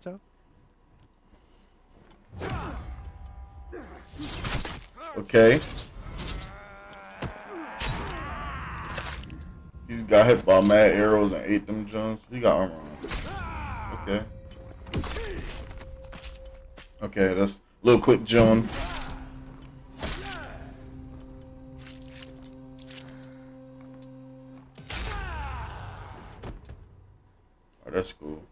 job. Okay. He got hit by mad arrows and ate them Jones. He got armor on. Okay. Okay, that's a little quick John. Oh, that's cool.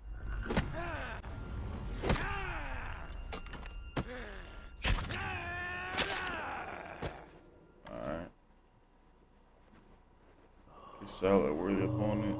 Alright. He sell a worthy opponent.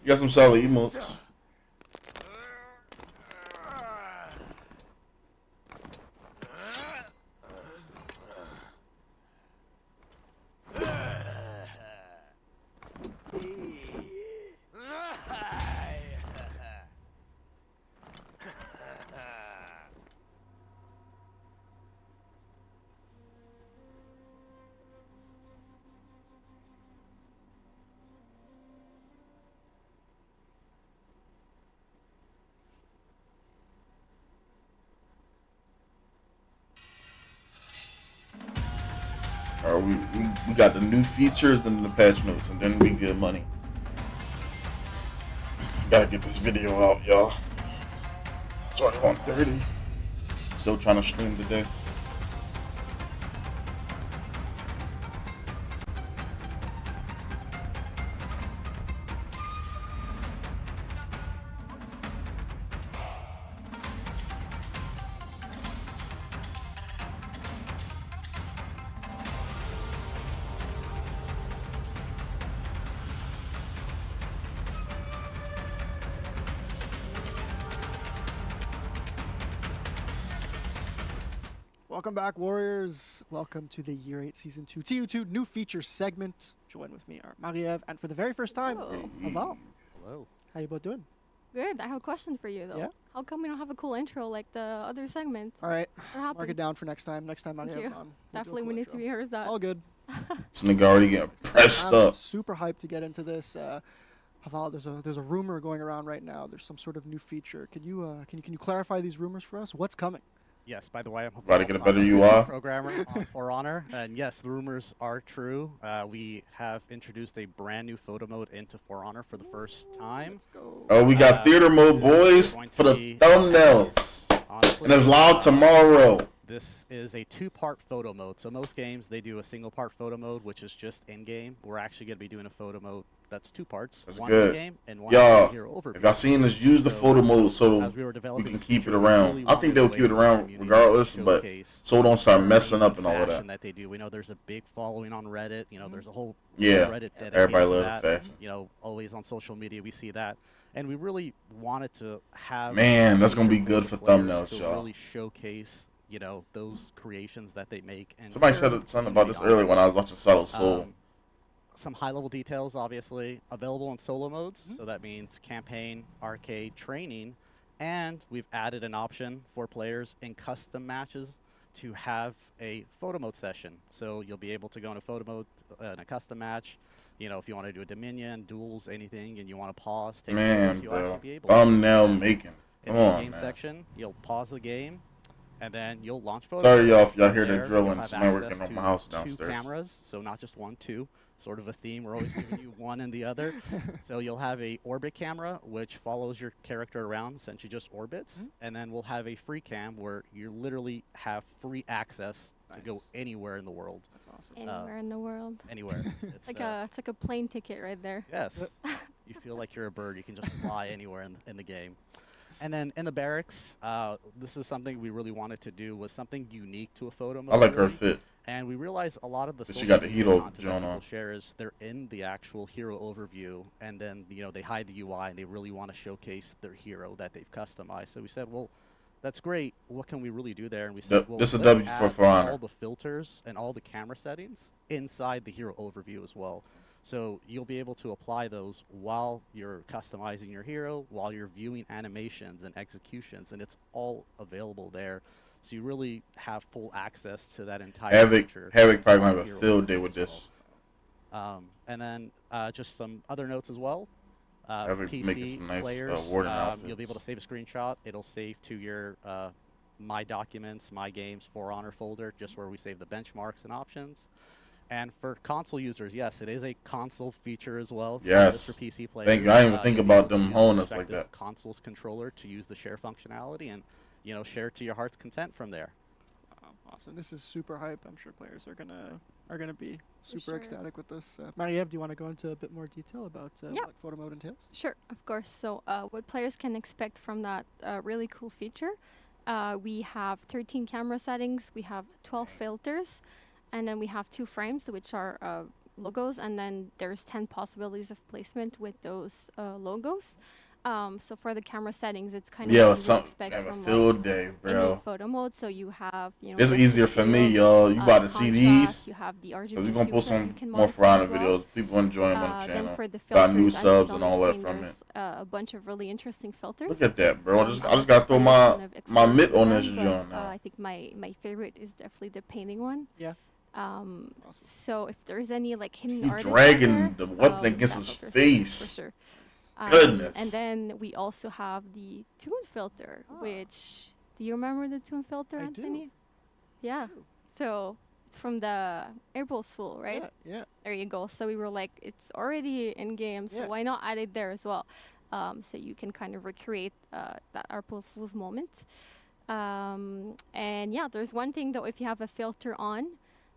You got some solid emotes. We got the new features and the patch notes, and then we get money. Gotta get this video out, y'all. It's already 1:30. Still trying to stream today. Welcome back, Warriors. Welcome to the Year 8 Season 2 TU2 new feature segment. Join with me are Mariev, and for the very first time, Aval. Hello. How you both doing? Good. I have a question for you, though. Yeah? How come we don't have a cool intro like the other segment? All right. What happened? Mark it down for next time. Next time Thank Mariev's you. on. We'll do a Definitely, cool we need intro. to rehearse that. All good. This nigga already getting pressed I'm up. super hyped to get into this. Aval, there's a rumor going around right now. There's some sort of new feature. Can you clarify these rumors for us? What's coming? Yes, by the way, I'm About to get a better a UI. programmer on For Honor, and yes, the rumors are true. We have introduced a brand new photo mode into For Honor for the first time. Let's go. Oh, we got theater mode, boys, for the thumbnails. Honestly, And it's live tomorrow. This is a two-part photo mode. So most games, they do a single-part photo mode, which is just in-game. We're actually going to be doing a photo mode that's two parts. That's one good. in-game and one Y'all, hero overview. if y'all seen us use the photo mode so as we were we developing can this keep it feature, we around. really I think wanted they'll a keep way it for the around community to regardless, but showcase so don't start the messing up and all of fashion that. they do. We know there's a big following on Reddit. You know, there's a whole Yeah, Reddit dedicated everybody to loves that. the fashion. You know, always on social media we see that, and we really wanted to have. Man, that's a gonna be feature good the for players thumbnails, to y'all. really showcase, you know, those creations that they make. And Somebody said something about this earlier when I was watching Solid Soul. Some high-level details, obviously, available in solo modes. So that means campaign, arcade, training, and we've added an option for players in custom matches to have a photo mode session. So you'll be able to go in a photo mode in a custom match. You know, if you want to do a Dominion, duels, anything, and you want to pause, take Man, photos, you'll actually bro, be able thumbnail to. making. In Come the on, game man. section, you'll pause the game, and then you'll launch photos. Sorry, y'all, if y'all From hear that there, drilling. you'll have Somebody access working on to my house two downstairs. cameras, so not just one, two. Sort of a theme. We're always giving you one and the other. So you'll have a orbit camera, which follows your character around, essentially just orbits. And then we'll have a free cam where you literally have free access to go anywhere in the world. That's awesome. Anywhere in the world. Anywhere. It's It's like a plane ticket right there. yes. You feel like you're a bird. You can just fly anywhere in the game. And then in the barracks, this is something we really wanted to do, was something unique to a photo mode. I like her really. fit. And we realized a lot of the She social got the media hero content that joint people on. share is they're in the actual hero overview, and then they hide the UI, and they really want to showcase their hero that they've customized. So we said, well, that's great. What can we really do there? And we said, well, This is a let's W add for Honor. all the filters and all the camera settings inside the hero overview as well. So you'll be able to apply those while you're customizing your hero, while you're viewing animations and executions, and it's all available there. So you really have full access to that entire feature. Havoc probably on gonna the have a hero field overview day with as this. well. And then just some other notes as well. Havoc making PC some nice players, warden you'll be able to save a screenshot. It'll save to your My Documents, My Games, For Honor folder, just where we save the benchmarks and options. And for console users, yes, it is a console feature as well. It's not just for PC players. Thank you. I didn't even think You'll be about able to them use holding the us like respective that. Console's controller to use the share functionality and share to your heart's content from there. Awesome. This is super hype. I'm sure players are gonna be super sure. ecstatic with this. Marie-Eve, do you want to go into a bit more detail about Yeah. what photo mode entails? Sure, of course. So what players can expect from that really cool feature, we have 13 camera settings, we have 12 filters, and then we have 2 frames, which are logos, and then there's 10 possibilities of placement with those logos. So for the camera settings, it's kind of Yeah, what you would some expect have a from field day, any bro. photo mode. So you have, It's depth easier of for me, field, y'all. You about to see contrast, these? you have the RGB Cause we're gonna hues post that you some can more For modify Honor as well. videos. People enjoy them on the Then channel. for the Got filters, new as you subs saw and on the all that screen, from there's it. a bunch of really interesting filters. Look at that, bro. I just I'll gotta let throw players kind of my explore mitt on more, this but, joint now. I think my favorite is definitely the painting one. Yeah. Um, Awesome. So if there's any like hidden He artists out dragging there, the weapon against that his filter's face. for sure. Goodness. And then we also have the tune filter, which do you remember the tune filter, I do. Anthony? Yeah. So it's from the April Fool, right? Yeah. There you go. So we were like, it's already in game, so Yeah. why not add it there as well? So you can kind of recreate that April Fool's moment. And yeah, there's one thing though, if you have a filter on,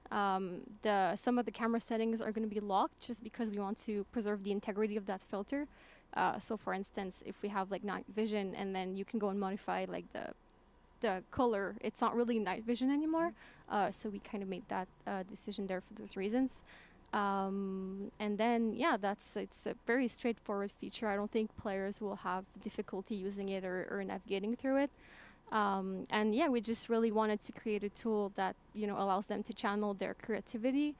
some of the camera settings are going to be locked just because we want to preserve the integrity of that filter. So for instance, if we have like night vision and then you can go and modify like the color, it's not really night vision anymore. So we kind of made that decision there for those reasons. And then, yeah, it's a very straightforward feature. I don't think players will have difficulty using it or navigating through it. And yeah, we just really wanted to create a tool that, allows them to channel their creativity.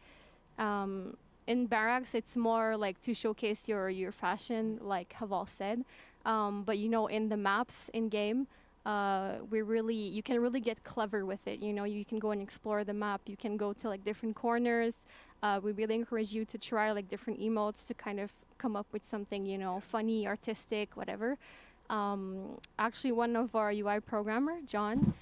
In Barracks, it's more like to showcase your fashion, like Haval said. But in the maps in game, you can really get clever with it. You can go and explore the map. You can go to like different corners. We really encourage you to try like different emotes to kind of come up with something, funny, artistic, whatever. Actually, one of our UI programmer, John,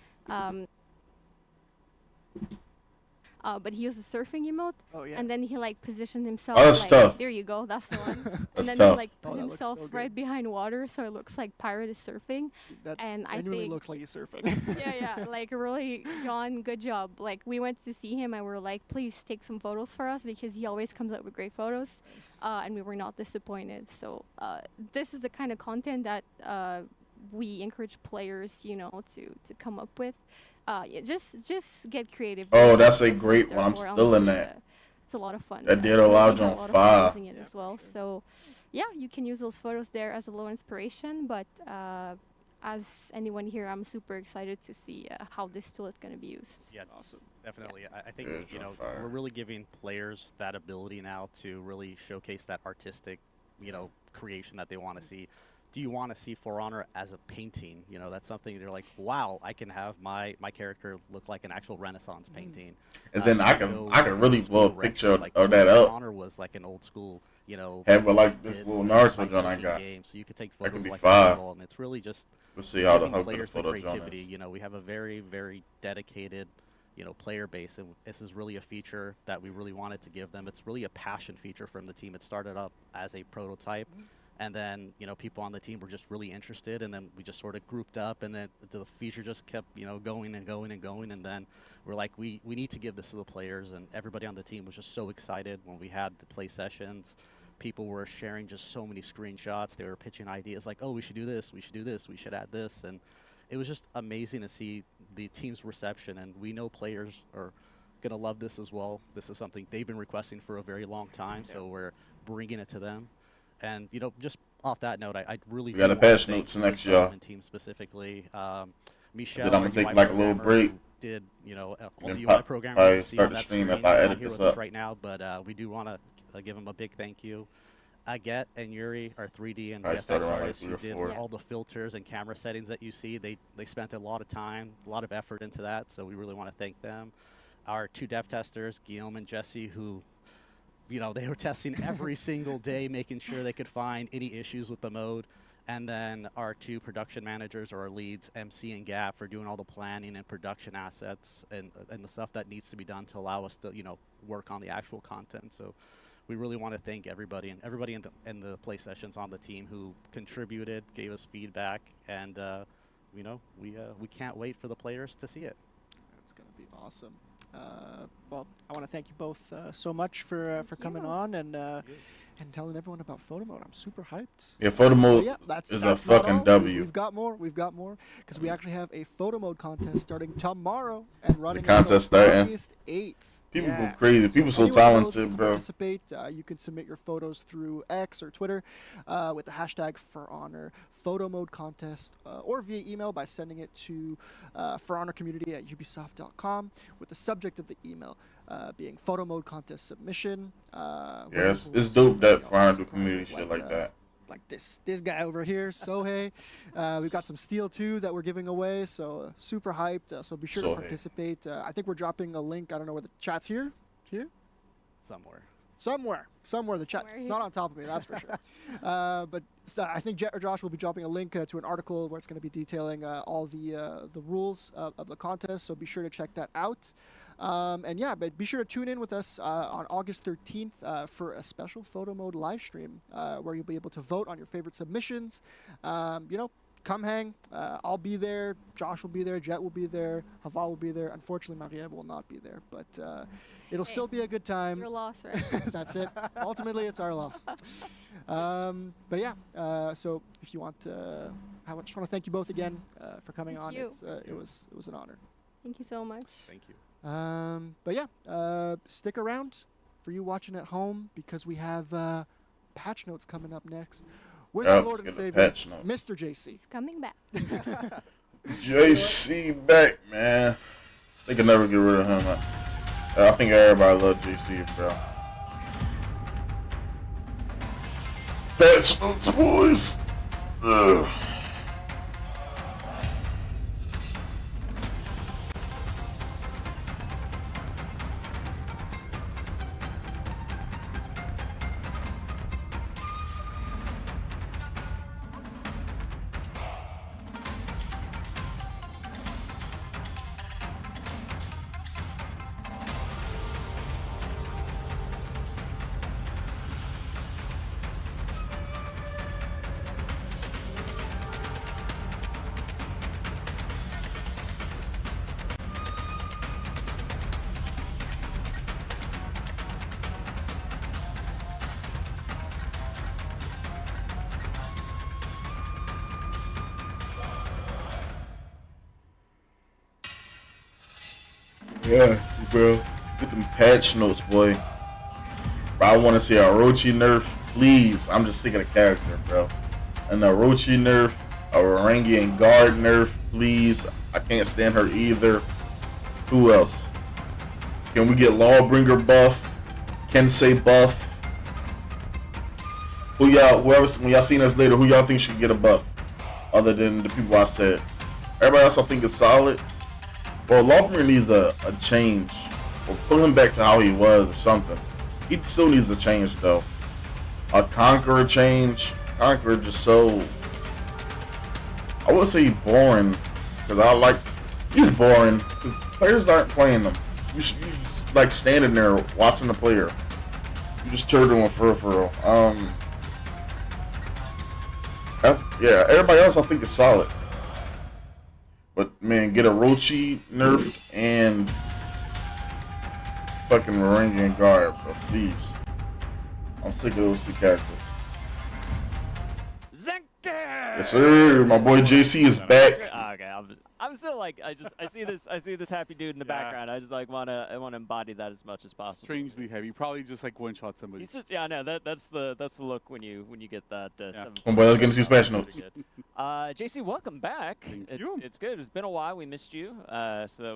but he used a surfing emote, Oh yeah. and then he like positioned himself. Oh, that's like, tough. There you go, that's the one. That's And then tough. he like Oh, put that looks himself so good. right behind water, so it looks like pirate is surfing. That And I genuinely think looks like he's surfing. yeah, like really, John, good job. Like we went to see him and we were like, please take some photos for us because he always comes up with great photos, and we were not disappointed. So this is the kind of content that we encourage players, to come up with. Yeah, just get creative. Oh, that's That's a what great it's one. I'm there for. still in Honestly, that. it's a lot of fun. That did we allow had John a lot of fun fire. using it as well. So yeah, you can use those photos there as a little inspiration. But as anyone here, I'm super excited to see how this tool is going to be used. Yeah, Awesome. definitely. I think Yeah, it's on fire. we're really giving players that ability now to really showcase that artistic, creation that they want to see. Do you want to see For Honor as a painting? That's something they're like, wow, I can have my character look like an actual Renaissance painting. And then I can really old blow a school picture retro, like, of that For up. Honor was like an old school, Have it like this kid, little Naruto joint I like-looking got. game, so you could take That could photos be like fire. that, and it's really just We'll see how giving good the players the photo joint creativity. is. We have a very, very dedicated, player base, and this is really a feature that we really wanted to give them. It's really a passion feature from the team. It started up as a prototype, and then people on the team were just really interested, and then we just sort of grouped up, and then the feature just kept going and going and going, and then we're like, we need to give this to the players, and everybody on the team was just so excited when we had the play sessions. people were sharing just so many screenshots. They were pitching ideas like, oh, we should do this, we should do this, we should add this. And it was just amazing to see the team's reception. And we know players are going to love this as well. This is something they've been requesting for a very long time, so we're bringing it to them. And, you know, just off that note, I really We got a patch notes next, y'all. Team specifically. Michelle, Then I'm gonna take like a little break. Did, you know, all Then the pop- UI programming probably you see start on the that stream screen. after I They're edit not here this with us up. right now, but we do want to give them a big thank you. Aget and Yuri, our 3D and I started VFX around like artists 3 who or did 4. all the filters and camera settings that you see. They spent a lot of time, a lot of effort into that, so we really want to thank them. Our 2 dev testers, Guillaume and Jesse, who, you know, they were testing every single day, making sure they could find any issues with the mode. And then our 2 production managers, or our leads, MC and Gap, for doing all the planning and production assets and the stuff that needs to be done to allow us to, you know, work on the actual content. So we really want to thank everybody in the play sessions on the team who contributed, gave us feedback, and you know, we can't wait for the players to see it. It's going to be awesome. Well, I want to thank you both so much for coming on and telling everyone about photo mode. I'm super hyped. Yeah, photo mode Yeah, that's is not a fucking all. W. We've got more. We've got more because we actually have a photo mode contest starting tomorrow and running contest until starting? August 8th. People Yeah. go crazy. People so anyone else talented, can bro. Participate. You can submit your photos through X or Twitter with the hashtag #ForHonor photo mode contest or via email by sending it to forhonorcommunity@ubisoft.com with the subject of the email being photo mode contest submission. Yeah, winners will it's dope receive, that you know, for do surprises community shit like that. Like this guy over here, Sohei. We've got some steel too that we're giving away, so super hyped. So be sure to Sohei. participate. I think we're dropping a link. I don't know where the chat's here. Somewhere the chat. Somewhere It's here. not on top of me, that's for sure. But I think Jet or Josh will be dropping a link to an article where it's going to be detailing all the rules of the contest. So be sure to check that out. And yeah, but be sure to tune in with us on August 13th for a special photo mode live stream where you'll be able to vote on your favorite submissions. You know, come hang. I'll be there. Josh will be there. Jet will be there. Haval will be there. Unfortunately, Marie-Ève will not be there, but it'll still be a good time. Your loss, right? That's it. Ultimately, it's our loss. But yeah, so if you want, I just want to thank you both again for coming Thank on. you. It was an honor. Thank you so much. Thank you. But yeah, stick around for you watching at home because we have patch notes coming up next with our Lord and Get a Savior, patch note. Mr. JC. It's coming back. JC back, man. They can never get rid of him. I think everybody loves JC, bro. Patch notes, boys. Ugh. Yeah, bro. Get them patch notes, boy. Bro, I want to see a Orochi nerf, please. I'm just sick of the character, bro. An Orochi nerf, a Varangian guard nerf, please. I can't stand her either. Who else? Can we get Lawbringer buff? Kensei buff? When y'all seen us later, who y'all think should get a buff? Other than the people I said. Everybody else I think is solid. Well, Lawbringer needs a change. Or pull him back to how he was or something. He still needs a change though. A Conqueror change. Conqueror just so... I wouldn't say he's boring. Because he's boring. Players aren't playing them. You just like standing there watching the player. You just turn to him for real. Yeah, everybody else I think is solid. But man, get a Orochi nerfed and fucking Varangian guard, bro, please. I'm sick of those two characters. Zenker! Yes, sir. My boy JC is back. Okay, I'm still like I see this happy dude in the background. I just like wanna embody that as much as possible. Strangely heavy. Probably just like one shot somebody. He's just, yeah, no, that's the look when you get that. Oh boy, let's get into these smash notes. JC, welcome back. Thank you. It's good. It's been a while. We missed you. So that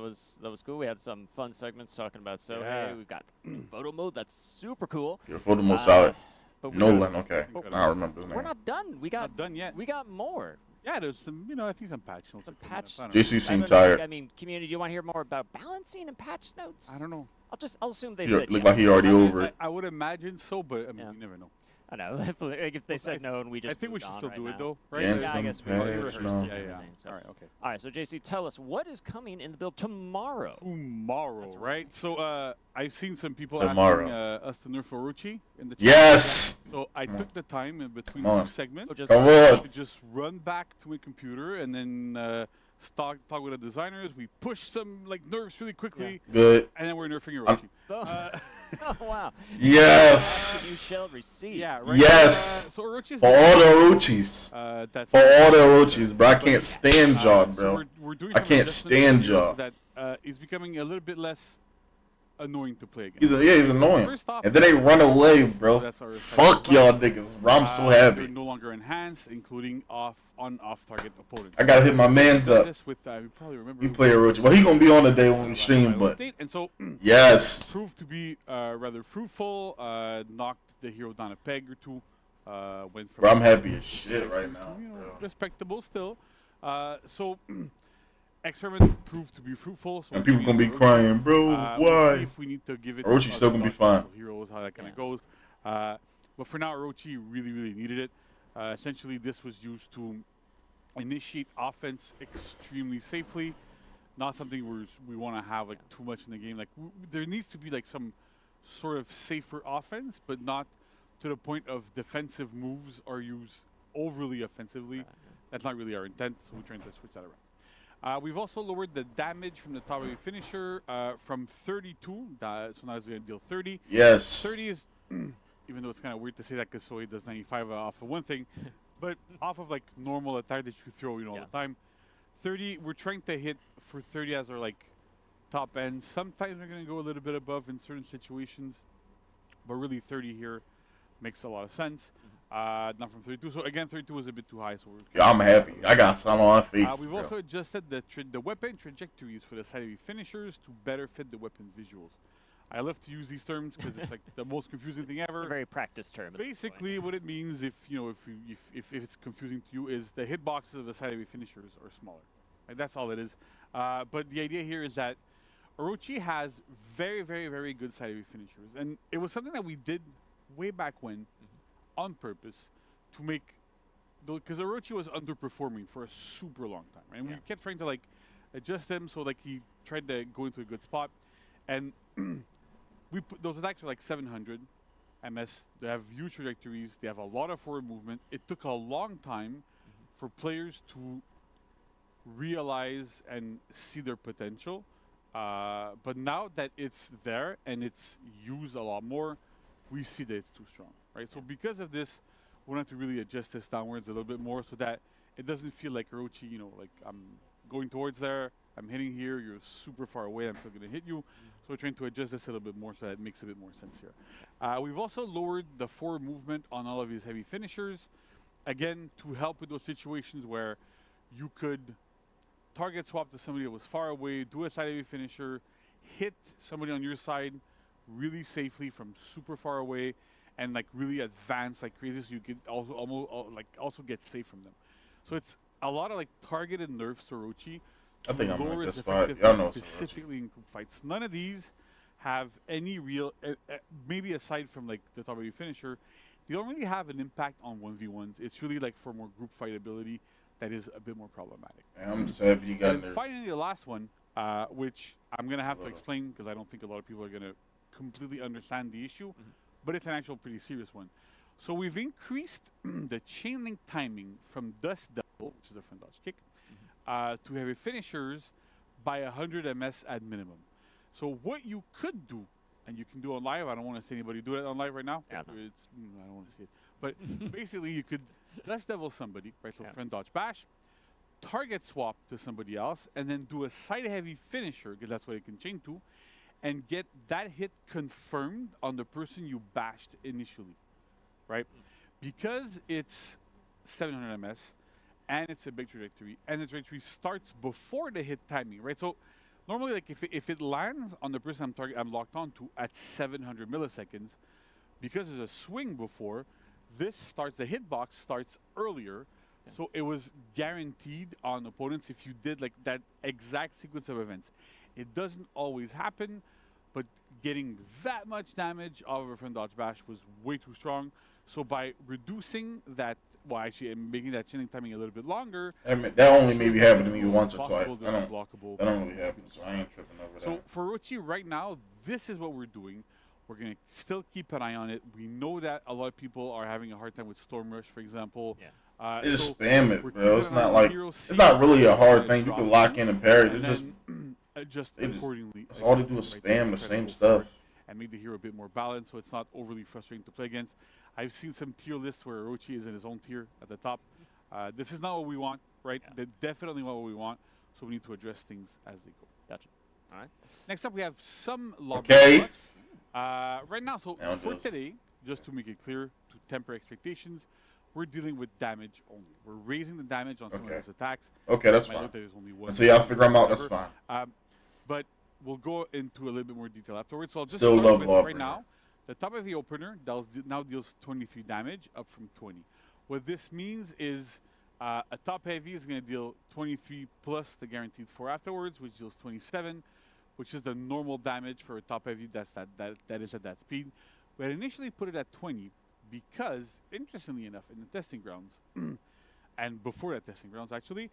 was cool. We had some fun segments talking about Yeah. We've got photo mode. That's super cool. Your photo more solid. But we- Nolan, okay. But I remember his We're name. not done. We got Not done yet. We got more. Yeah, there's some, I think some patch notes. Some are coming up. patch- I don't know. JC I seemed don't know, tired. I mean, community. Do you want to hear more about balancing and patch notes? I don't know. I'll assume they He said looked yes. like he already I mean, over it. I would imagine so, but I mean, Yeah. you never know. I know. If they said no and we just I think we moved should on still right do it now. though, right? Yeah, Yeah, I guess we patch already rehearsed notes. it and Yeah, yeah. everything, so. All right, okay. All right, so JC, tell us what is coming in the build tomorrow. Tomorrow, That's right? So I've seen some people Tomorrow. asking us to nerf Orochi in the chat. Yes. So I took the time in between Come on. two segments Oh, just- Come on. to just run back to my computer and then talk with the designers. We push some like nerfs really quickly, Good. and then we're nerfing Orochi. Oh, wow. Yes. You shall receive. Yeah, right. Yes. So Orochi's For all the Orochis. that's For all the Orochis, bro. I can't stand y'all, So bro. we're doing I some can't adjustments stand here y'all. so that is becoming a little bit less annoying to play again. He's annoying. First off, And then they run away, bro. That's our Fuck y'all niggas, bro. I'm so They're happy. no longer enhanced, including off target opponents. I gotta hit my mans up. This with, you probably remember. He play Orochi. Well, he gonna be on the day when we stream, but And so yes. proved to be rather fruitful. Knocked the hero down a peg or two. Went from Bro, I'm happy as shit right now, you know, bro. respectable still. So experiment proved to be fruitful. So And we're people giving gonna be Orochi, crying, bro. we'll see Why? if we need to give it Orochi's still gonna be fine. heroes, how that kind of goes. But for now, Orochi really needed it. Essentially, this was used to initiate offense extremely safely. Not something we want to have like too much in the game. Like there needs to be like some sort of safer offense, but not to the point of defensive moves are used overly offensively. That's not really our intent, so we're trying to switch that around. We've also lowered the damage from the top of the finisher from 32, so now it's going to deal 30. Yes. 30 is, even though it's kind of weird to say that because Soy does 95 off of one thing, but off of like normal attack that you throw, all the time. 30, we're trying to hit for 30 as our like top end. Sometimes we're going to go a little bit above in certain situations, but really 30 here makes a lot of sense. Not from 32. So again, 32 was a bit too high. So we're Yeah, I'm happy. I got some on my face. we've bro. also adjusted the weapon trajectories for the side of the finishers to better fit the weapon visuals. I love to use these terms because it's like the most confusing thing ever. It's a very practiced term. at this point. Basically, what it means, if it's confusing to you, is the hitboxes of the side of the finishers are smaller. Like, that's all it is. But the idea here is that Orochi has very good side of the finishers, and it was something that we did way back when, on purpose, to make, because Orochi was underperforming for a super long time, and we kept trying to like adjust him so like he tried to go into a good spot, and we put those attacks are like 700 MS. They have huge trajectories. They have a lot of forward movement. It took a long time for players to realize and see their potential. But now that it's there and it's used a lot more, we see that it's too strong, right? So because of this, we want to really adjust this downwards a little bit more so that it doesn't feel like Orochi, like I'm going towards there, I'm hitting here, you're super far away, I'm still going to hit you. So we're trying to adjust this a little bit more so that it makes a bit more sense here. We've also lowered the forward movement on all of these heavy finishers, again, to help with those situations where you could target swap to somebody that was far away, do a side heavy finisher, hit somebody on your side really safely from super far away, and like really advance like crazy, so you could also also get safe from them. So it's a lot of like targeted nerfs to Orochi. I think I'm lower like its this spot. Y'all effectiveness know it's Orochi. specifically in group fights. None of these have any real, maybe aside from like the top heavy finisher, they don't really have an impact on 1v1s. It's really like for more group fight ability that is a bit more problematic. Man, I'm just happy you got in And there. finally, the last one, which I'm going to have to explain because I don't think a lot of people are going to completely understand the issue, but it's an actual pretty serious one. So we've increased the chain link timing from Dust Devil, which is a front dodge kick, to heavy finishers by 100 MS at minimum. So what you could do and you can do it on live. I don't want to see anybody do it on live right now. Yeah, no. I don't want to see it. But basically, you could less devil somebody, right? So friend dodge bash, target swap to somebody else, and then do a side heavy finisher, because that's what it can chain to, and get that hit confirmed on the person you bashed initially, right? Because it's 700 ms, and it's a big trajectory, and the trajectory starts before the hit timing, right? So normally, like if it lands on the person I'm locked onto at 700 milliseconds, because there's a swing before, the hitbox starts earlier, so it was guaranteed on opponents if you did like that exact sequence of events. It doesn't always happen, but getting that much damage off of a front dodge bash was way too strong. So by reducing that, well, actually, and making that chilling timing a little bit longer. I mean, that only maybe happened to me once or twice. That don't really happen, so I ain't tripping over that. So for Orochi right now, this is what we're doing. We're going to still keep an eye on it. We know that a lot of people are having a hard time with Storm Rush, for example. Yeah. They just spam it, bro. It's not like it's not really a hard thing. You can lock in and parry. They just adjust accordingly. That's all they do is spam the same stuff and make the hero a bit more balanced, so it's not overly frustrating to play against. I've seen some tier lists where Orochi is in his own tier at the top. This is not what we want, right? Yeah. They're definitely not what we want, so we need to address things as they go. Gotcha. All right. Next up, we have some lobby Okay. buffs. Right now, so Now for just- today, just to make it clear, to temper expectations, we're dealing with damage only. We're raising the damage on some of Okay. his attacks. Okay, that's Might fine. look like there's only one. Until y'all figure them out, that's whatever. fine. But we'll go into a little bit more detail afterwards. So I'll just Still start love with Lawbringer. right now. The top of the opener now deals 23 damage, up from 20. What this means is a top heavy is going to deal 23 plus the guaranteed 4 afterwards, which deals 27, which is the normal damage for a top heavy that is at that speed. We had initially put it at 20 because, interestingly enough, in the testing grounds, and before that testing grounds actually,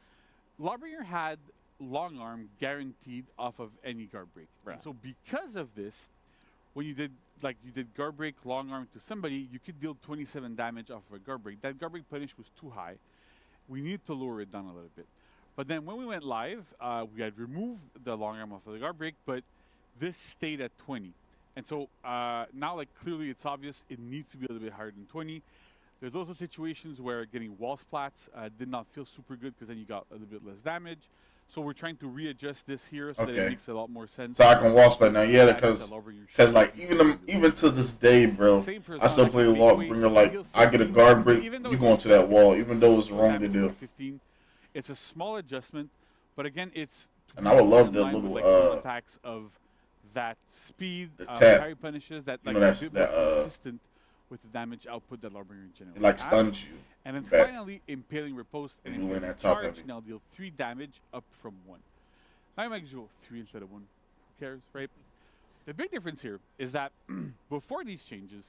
Lawbringer had long arm guaranteed off of any guard break. Right. And so because of this, when you did guard break long arm to somebody, you could deal 27 damage off of a guard break. That guard break punish was too high. We needed to lower it down a little bit. But then when we went live, we had removed the long arm off of the guard break, but this stayed at 20. And so now, like, clearly it's obvious it needs to be a little bit higher than 20. There's also situations where getting wall splats did not feel super good because then you got a little bit less damage. So we're trying to readjust this here so that it makes a lot more sense. So I can wall splat now, yeah, because like even to this day, bro, I still play Lawbringer. Like I get a guard break, you go into that wall, even though it's wrong to do. 15. It's a small adjustment, but again, it's and I would love in the line little with, like, attacks of that speed, tap. parry punishes that like that's a bit more consistent with the damage output that Lawbringer in general. It like has. stuns you. And then back. finally, impaling riposte and You win impaling that top charge heavy. now deal 3 damage up from 1. Now you might go 3 instead of 1. Who cares, right? The big difference here is that before these changes,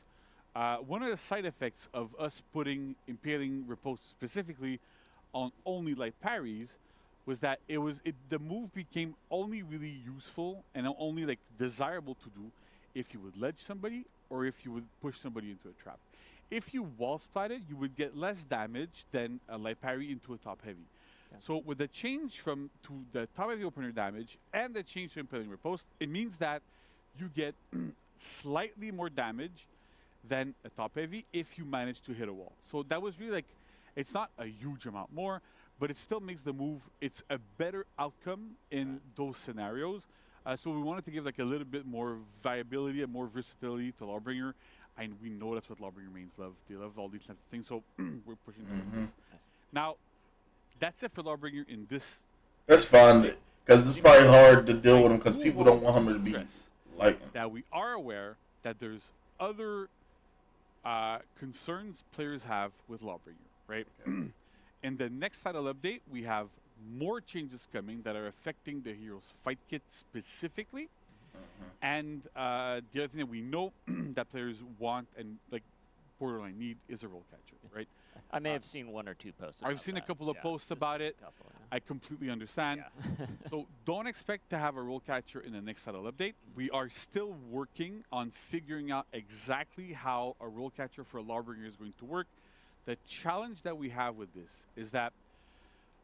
one of the side effects of us putting impaling riposte specifically on only light parries was that the move became only really useful and only like desirable to do if you would ledge somebody or if you would push somebody into a trap. If you wall splatted, you would get less damage than a light parry into a top heavy. Yeah. So with the change to the top heavy opener damage and the change to impaling riposte, it means that you get slightly more damage than a top heavy if you manage to hit a wall. So that was really like, it's not a huge amount more, but it still makes the move, it's a better outcome in those scenarios. So we wanted to give like a little bit more viability and more versatility to Lawbringer. And we know that's what Lawbringer mains love. They love all these types of things, so we're pushing towards this. Now, that's it for Lawbringer in this. That's fine, because it's probably hard to deal with him because people don't want him to be like him. That we are aware that there's other concerns players have with Lawbringer, right? Okay. In the next title update, we have more changes coming that are affecting the hero's fight kit specifically. And the other thing that we know that players want and like borderline need is a roll catcher, right? I may have seen 1 or 2 posts. I've about seen a that. couple of posts just about a it. couple, yeah. I completely understand. Yeah. So don't expect to have a roll catcher in the next title update. We are still working on figuring out exactly how a roll catcher for Lawbringer is going to work. The challenge that we have with this is that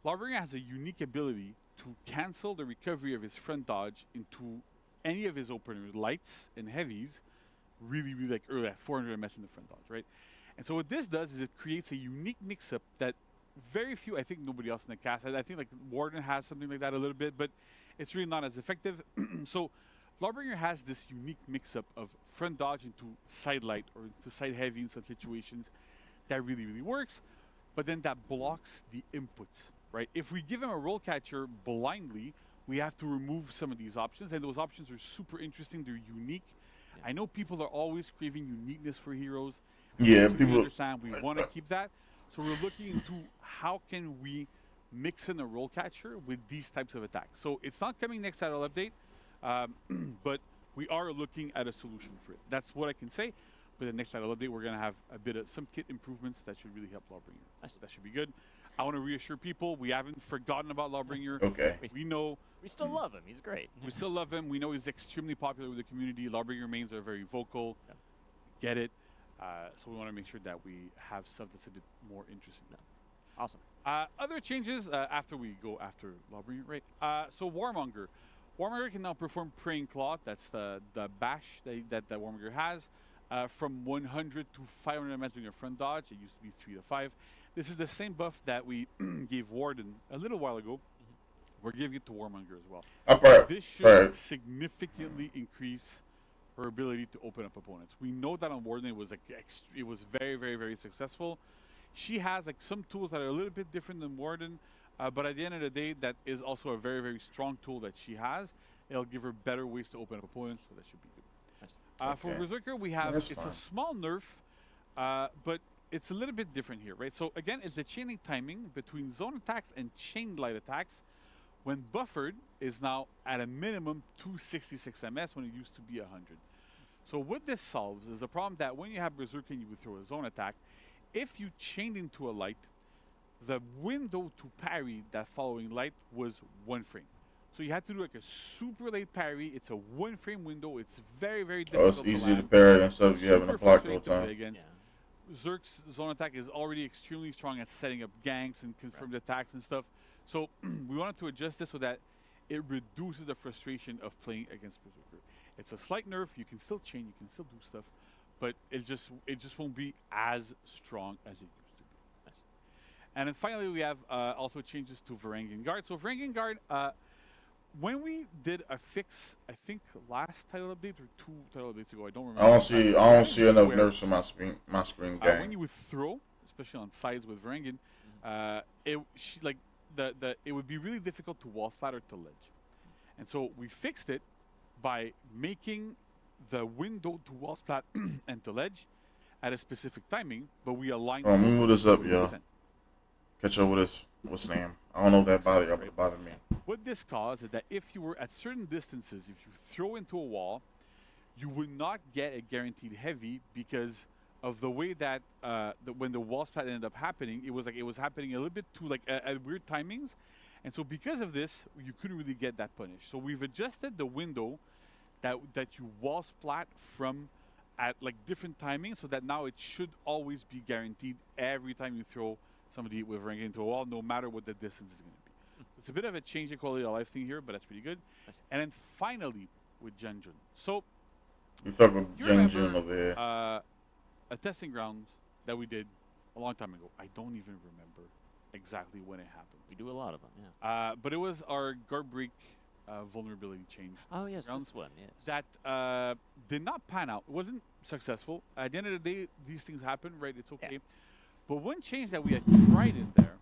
Lawbringer has a unique ability to cancel the recovery of his front dodge into any of his opener lights and heavies really, really like early at 400 MS in the front dodge, right? And so what this does is it creates a unique mix-up that very few, I think nobody else in the cast, I think like Warden has something like that a little bit, but it's really not as effective. So Lawbringer has this unique mix-up of front dodge into side light or into side heavy in some situations that really, really works, but then that blocks the inputs, right? If we give him a roll catcher blindly, we have to remove some of these options, and those options are super interesting, they're unique. I know people are always craving uniqueness for heroes. Yeah, We people. understand we want to keep that. So we're looking into how can we mix in a roll catcher with these types of attacks. So it's not coming next title update, but we are looking at a solution for it. That's what I can say. But the next title update, we're going to have a bit of some kit improvements that should really help Lawbringer. That should be good. I want to reassure people we haven't forgotten about Lawbringer. Okay. We know. We still love him. He's great. We still love him. We know he's extremely popular with the community. Lawbringer mains are very vocal. Yeah. Get it. So we want to make sure that we have stuff that's a bit more interesting. Awesome. Other changes after we go after Lawbringer, right? So Warmonger. Warmonger can now perform Praying Claw. That's the bash that Warmonger has. From 100 to 500 MS during your front dodge. It used to be 3 to 5. This is the same buff that we gave Warden a little while ago. We're giving it to Warmonger as well. This should significantly increase her ability to open up opponents. We know that on Warden it was like it was very, very, very successful. She has like some tools that are a little bit different than Warden, but at the end of the day, that is also a very, very strong tool that she has. It'll give her better ways to open up opponents, so that should be good. For Berserker, we have a small nerf, but it's a little bit different here, right? So again, it's the chaining timing between zone attacks and chained light attacks. When buffered is now at a minimum 266 MS when it used to be 100. So what this solves is the problem that when you have Berserker and you would throw a zone attack, if you chained into a light, the window to parry that following light was 1 frame. So you had to do like a super late parry. It's a 1 frame window. It's very, very difficult. Oh, it's easy to parry instead of you having a block all the time. Against. Zerk's zone attack is already extremely strong at setting up ganks and confirmed attacks and stuff. So we wanted to adjust this so that it reduces the frustration of playing against Berserker. It's a slight nerf. You can still chain, you can still do stuff, but it just won't be as strong as it used to be. Nice. And then finally, we have also changes to Varangian Guard. So Varangian Guard, when we did a fix, I think last title update or 2 title updates ago, I don't remember. I don't see enough nerfs on my screen game. When you would throw, especially on sides with Varangian, it would be really difficult to wall splatter to ledge. And so we fixed it by making the window to wall splat and to ledge at a specific timing, but we aligned. Let me move this up, 40%. y'all. Catch up with this. What's the name? I don't know if that bothered me. What this caused is that if you were at certain distances, if you throw into a wall, you would not get a guaranteed heavy because of the way that when the wall splat ended up happening, it was happening a little bit too at weird timings, and so because of this, you couldn't really get that punish. So we've adjusted the window that you wall splat from at like different timings, so that now it should always be guaranteed every time you throw somebody with ranking into a wall, no matter what the distance is going to be. It's a bit of a change in quality of life thing here, but that's pretty good. And then finally with Genjun. So you fucking Genjun over here. A testing grounds that we did a long time ago. I don't even remember exactly when it happened. We do a lot of them, yeah. But it was our guard break vulnerability change. Oh, yes, rounds this one, yes. That did not pan out. It wasn't successful. At the end of the day, these things happen, right? It's okay. Yeah. But one change that we had tried in there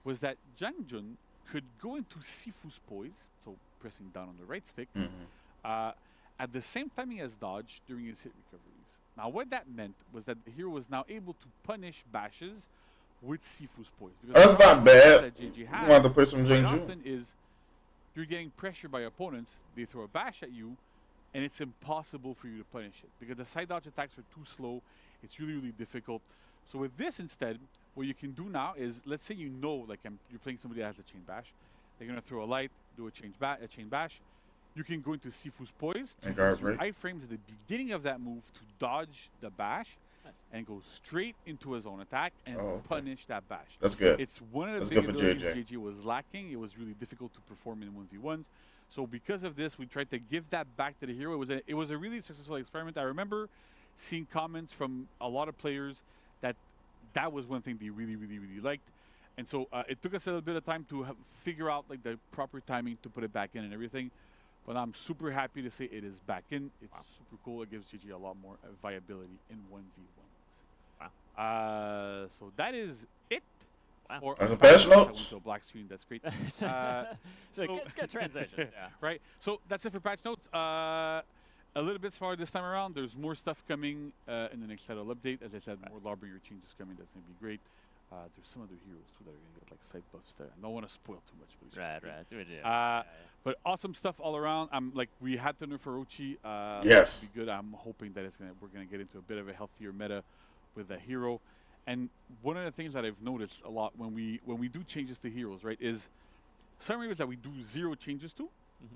was that Jangjun could go into Sifu's poise, so pressing down on the right stick, at the same timing as dodge during his hit recoveries. Now, what that meant was that the hero was now able to punish bashes with Sifu's poise. That's not bad. That JJ You has want to put some quite Genjun? often is you're getting pressure by opponents, they throw a bash at you, and it's impossible for you to punish it. Because the side dodge attacks are too slow, it's really, really difficult. So with this instead, what you can do now is, let's say you know, like you're playing somebody that has a chain bash, they're going to throw a light, do a chain bash, you can go into Sifu's poise, to use your iframes at the beginning of that move to dodge the bash, and go straight into a zone attack and punish that bash. That's good. It's one of the big abilities JJ was lacking. It was really difficult to perform in 1v1s. So because of this, we tried to give that back to the hero. It was a really successful experiment. I remember seeing comments from a lot of players that was one thing they really liked. And so it took us a little bit of time to figure out like the proper timing to put it back in and everything. But I'm super happy to say it is back in. It's super cool. It gives GG a lot more viability in 1v1s. Wow. So that is it. Wow. As a patch I went notes? to a black screen. That's great. So good translation. Yeah. Right. So that's it for patch notes. A little bit smaller this time around. There's more stuff coming in the next title update. As I said, more Lawbringer changes coming. That's going to be great. There's some other heroes too that are going to get like side buffs there. I don't want to spoil too much, but Right. Do it. But awesome stuff all around. I'm like, we had to nerf Orochi. Yes. Be good. I'm hoping that we're gonna get into a bit of a healthier meta with the hero. And one of the things that I've noticed a lot when we do changes to heroes, right, is some heroes that we do 0 changes to.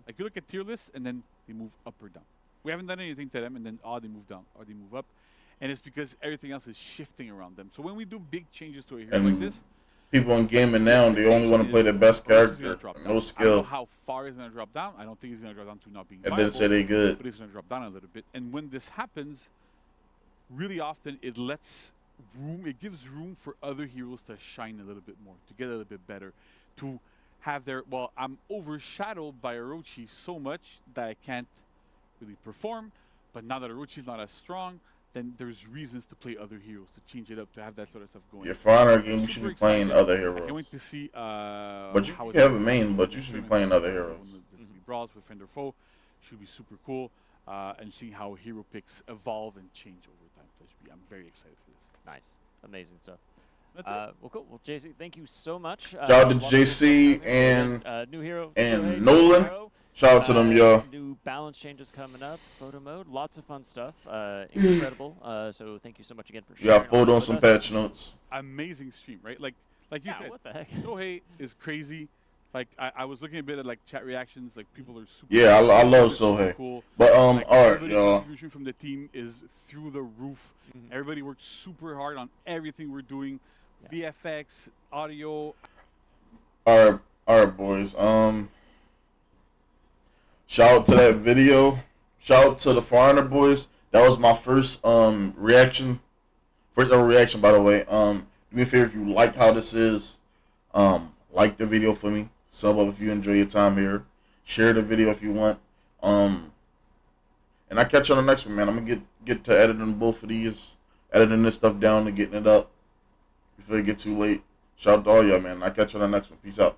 Like you look at tier lists and then they move up or down. We haven't done anything to them, and then they move down or they move up, and it's because everything else is shifting around them. So when we do big changes to a hero like this, people in gaming now, they only want to play their best character, no I don't know skill, how far he's going to drop down. I don't think he's going to drop down to not being and viable, then say they good. but he's going to drop down a little bit. And when this happens, really often it gives room for other heroes to shine a little bit more, to get a little bit better, to have their, well, I'm overshadowed by Orochi so much that I can't really perform, but now that Orochi's not as strong, then there's reasons to play other heroes, to change it up, to have that sort of stuff going. Yeah, for honor game, you Super should be playing excited. other I can't heroes. wait to see But you how can it's have a going. main, but you should be playing other heroes. This will be brawls with friend or foe. Should be super cool, and seeing how hero picks evolve and change over time. I'm very excited for this. Nice. Amazing stuff. That's it. Well, cool. Well, JC, thank you so much. Shout out to lots of good stuff JC happening. and new hero and Sohei Nolan. Hero. Shout out to them, y'all. New balance changes coming up. Photo mode. Lots of fun stuff. Incredible. So thank you so much again for We got sharing. all photo that on with some us. patch notes. Amazing stream, right? Like you Yeah, said, what the heck? Sohei is crazy. Like I was looking a bit at like chat reactions. Like people are super. Yeah, I love super Sohei. Cool. But Like, all right, everybody's y'all. contribution from the team is through the roof. Everybody worked super hard on everything we're doing. VFX, audio. All right, boys. Shout out to that video. Shout out to the Foreigner boys. That was my first reaction. First ever reaction, by the way. Do me a favor if you like how this is. Like the video for me. Sub up if you enjoy your time here. Share the video if you want. And I catch you on the next one, man. I'm gonna get to editing both of these, editing this stuff down and getting it up before it get too late. Shout out to all y'all, man. I catch you on the next one. Peace out.